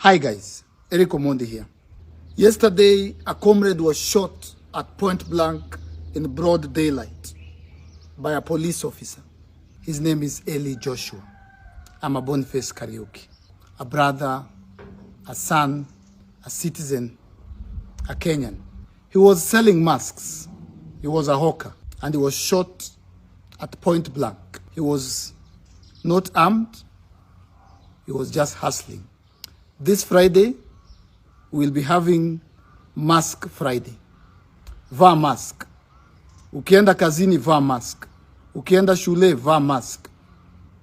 Hi guys, Omondi here. Yesterday, a comrade was shot at point blank in broad daylight by a police officer. His name is Eli Joshua. I'm a Boniface Kariuki, a brother, a son, a citizen, a Kenyan. He was selling masks. He was a hawker and he was shot at point blank. He was not armed. He was just hustling. This Friday, we'll be having Mask Friday. Vaa mask. Ukienda kazini, vaa mask. Ukienda shule, vaa mask.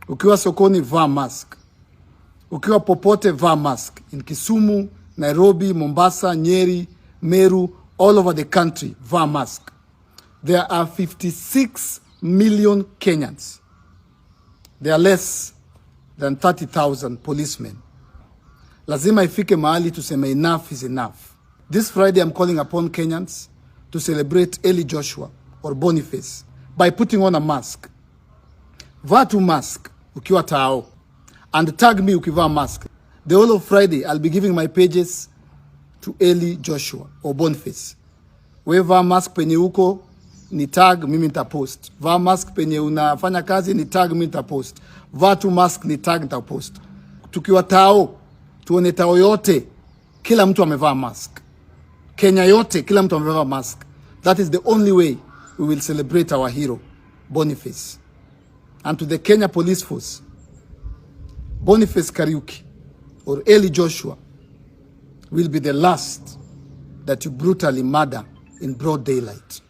Ukiwa sokoni, vaa mask. Ukiwa popote, vaa mask. In Kisumu, Nairobi, Mombasa, Nyeri, Meru, all over the country, vaa mask. There are 56 million Kenyans. There are less than 30,000 policemen. Lazima ifike mahali tuseme enough is enough. This Friday I'm calling upon Kenyans to celebrate Eli Joshua or Boniface by putting on a mask. Vaa tu mask ukiwa tao and tag me ukivaa mask. The whole of Friday I'll be giving my pages to Eli Joshua or Boniface. Wewe vaa mask penye uko ni tag, mimi nitapost. Vaa mask penye unafanya kazi ni tag, mimi nitapost. Vaa tu mask ni tag, nitapost. Tukiwa tao, tuone tao yote, kila mtu amevaa mask. Kenya yote, kila mtu amevaa mask. That is the only way we will celebrate our hero, Boniface. And to the Kenya Police Force, Boniface Kariuki or Eli Joshua will be the last that you brutally murder in broad daylight.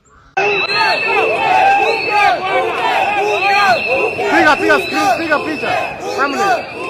Piga picha. Family.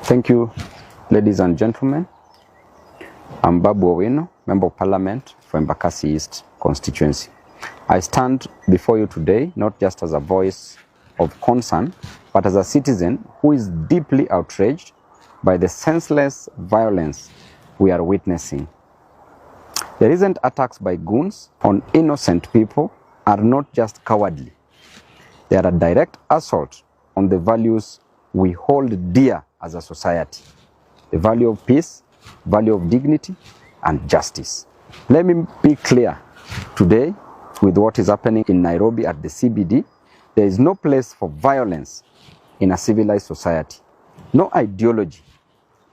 Thank you, ladies and gentlemen. I'm Babu Owino, Member of Parliament for Embakasi East constituency. I stand before you today not just as a voice of concern, but as a citizen who is deeply outraged by the senseless violence we are witnessing. The recent attacks by goons on innocent people are not just cowardly. They are a direct assault on the values we hold dear as a society. The value of peace, value of dignity, and justice. Let me be clear today with what is happening in Nairobi at the CBD. There is no place for violence in a civilized society. No ideology,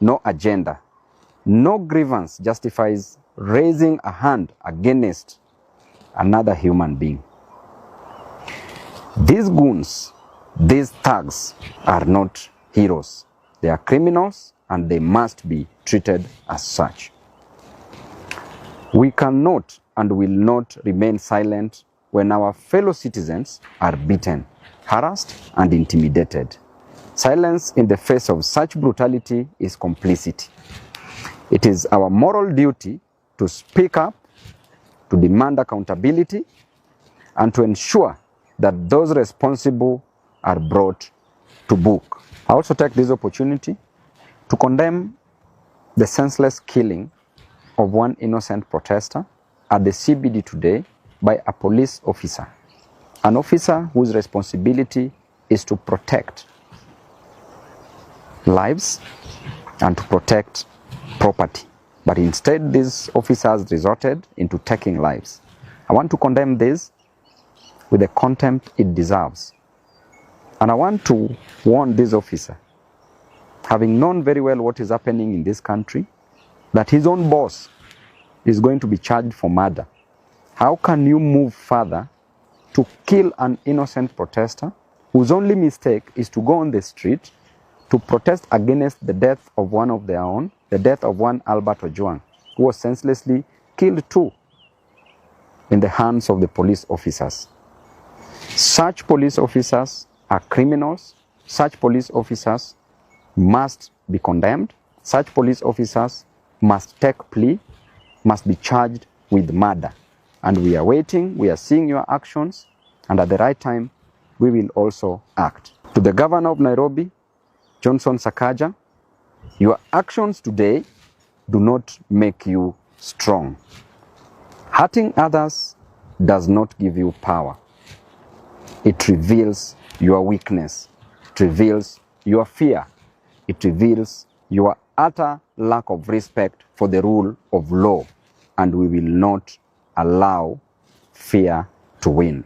no agenda, no grievance justifies raising a hand against another human being. These goons, these thugs are not heroes. They are criminals and they must be treated as such. We cannot and will not remain silent when our fellow citizens are beaten, harassed, and intimidated. Silence in the face of such brutality is complicity. It is our moral duty to speak up, to demand accountability, and to ensure that those responsible are brought to book. I also take this opportunity to condemn the senseless killing of one innocent protester at the CBD today by a police officer. An officer whose responsibility is to protect lives and to protect property. But instead, these officers resorted into taking lives. I want to condemn this with the contempt it deserves. And I want to warn this officer having known very well what is happening in this country, that his own boss is going to be charged for murder, how can you move further to kill an innocent protester whose only mistake is to go on the street to protest against the death of one of their own, the death of one Albert Ojwang, who was senselessly killed too in the hands of the police officers. Such police officers are criminals. Such police officers must be condemned. Such police officers must take plea, must be charged with murder. And we are waiting, we are seeing your actions, and at the right time, we will also act. To the governor of Nairobi, Johnson Sakaja, your actions today do not make you strong. Hurting others does not give you power. It reveals your weakness. It reveals your fear. It reveals your utter lack of respect for the rule of law. And we will not allow fear to win.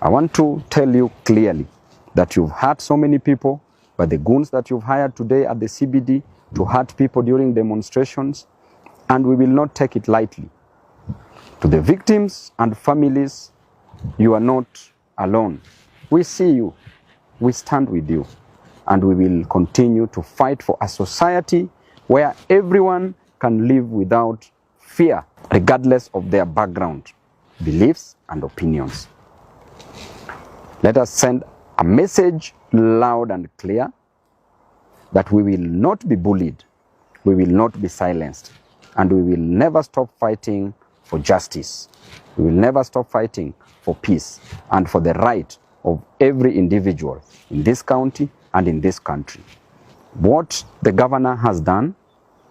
I want to tell you clearly that you've hurt so many people, but the goons that you've hired today at the CBD to hurt people during demonstrations, and we will not take it lightly. To the victims and families, you are not alone. We see you, we stand with you, and we will continue to fight for a society where everyone can live without fear, regardless of their background, beliefs, and opinions. Let us send a message loud and clear that we will not be bullied, we will not be silenced, and we will never stop fighting for justice. We will never stop fighting for peace and for the right of every individual in this county and in this country. What the governor has done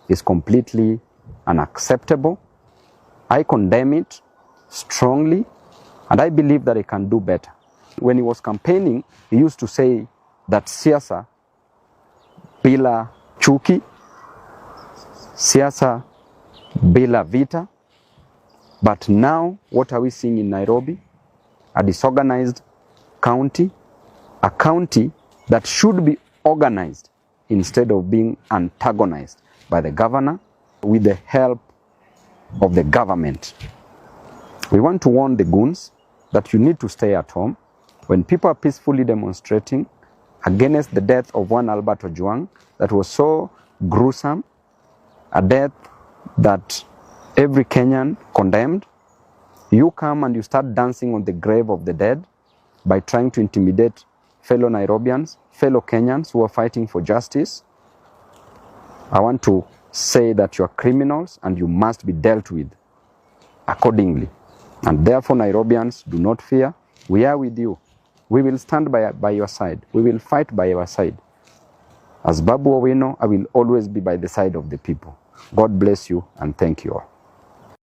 is completely unacceptable. I condemn it strongly, and I believe that he can do better. When he was campaigning, he used to say that siasa bila chuki, siasa bila vita. But now, what are we seeing in Nairobi? A disorganized county, a county that should be organized instead of being antagonized by the governor with the help of the government. We want to warn the goons that you need to stay at home. When people are peacefully demonstrating against the death of one Albert Ojwang that was so gruesome, a death that every Kenyan condemned, you come and you start dancing on the grave of the dead by trying to intimidate fellow Nairobians, fellow Kenyans who are fighting for justice. I want to say that you are criminals and you must be dealt with accordingly. And therefore, Nairobians, do not fear. We are with you. We will stand by your side. We will fight by your side. As Babu Owino, I will always be by the side of the people. God bless you and thank you all.